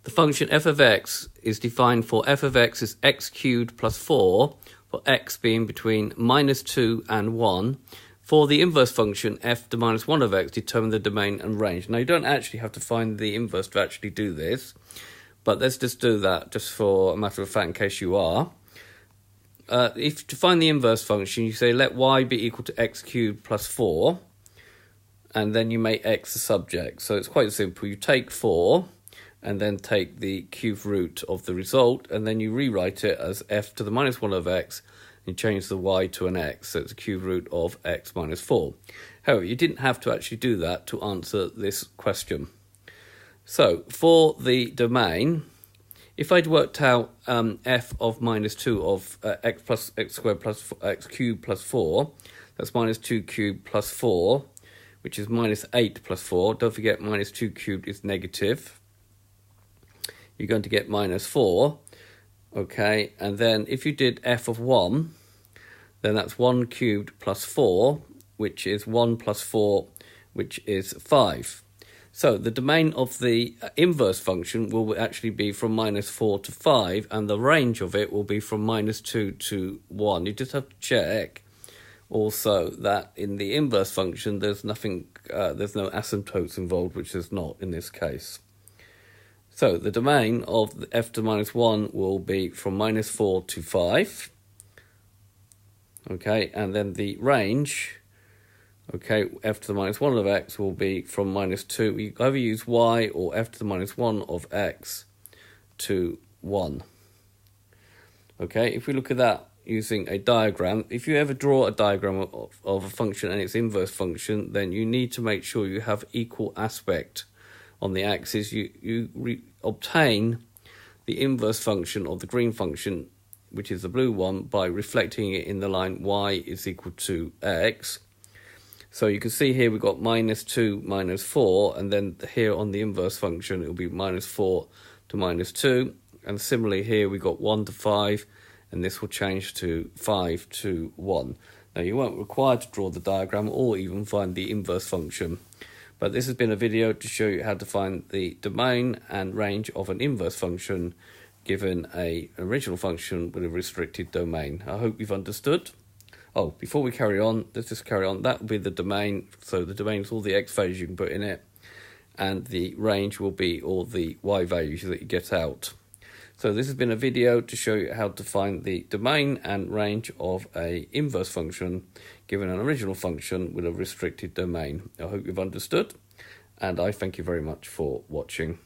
The function f of x is defined for f of x as x cubed plus 4, for x being between minus 2 and 1. For the inverse function, f to minus 1 of x, determine the domain and range. Now, you don't actually have to find the inverse to actually do this, but let's just do that just for a matter of fact in case you are. If to find the inverse function, you say let y be equal to x cubed plus 4, and then you make x the subject. So it's quite simple. You take 4, and then take the cube root of the result, and then you rewrite it as f to the minus 1 of x, and change the y to an x, so it's a cube root of x minus 4. However, you didn't have to actually do that to answer this question. So, for the domain, if I'd worked out f of minus 2 of x squared plus x cubed plus 4, that's minus 2 cubed plus 4, which is minus 8 plus 4. Don't forget minus 2 cubed is negative. You're going to get minus 4, okay, and then if you did f of 1, then that's 1 cubed plus 4, which is 1 plus 4, which is 5. So the domain of the inverse function will actually be from minus 4 to 5, and the range of it will be from minus 2 to 1. You just have to check also that in the inverse function there's nothing, there's no asymptotes involved, which is not in this case. So the domain of the f to minus 1 will be from minus 4 to 5. Okay, and then the range, okay, f to the minus 1 of x will be from minus 2. You either use y or f to the minus 1 of x to 1. Okay, if we look at that using a diagram, if you ever draw a diagram of a function and its inverse function, then you need to make sure you have equal aspect on the axis. You obtain the inverse function of the green function, which is the blue one, by reflecting it in the line y is equal to x. So you can see here we've got minus 2, minus 4, and then here on the inverse function it will be minus 4 to minus 2. And similarly here we've got 1 to 5, and this will change to 5 to 1. Now you weren't required to draw the diagram or even find the inverse function. But this has been a video to show you how to find the domain and range of an inverse function given an original function with a restricted domain. I hope you've understood. Oh, before we carry on, let's just carry on. That will be the domain. So the domain is all the x values you can put in it, and the range will be all the y values that you get out. So this has been a video to show you how to find the domain and range of an inverse function given an original function with a restricted domain. I hope you've understood, and I thank you very much for watching.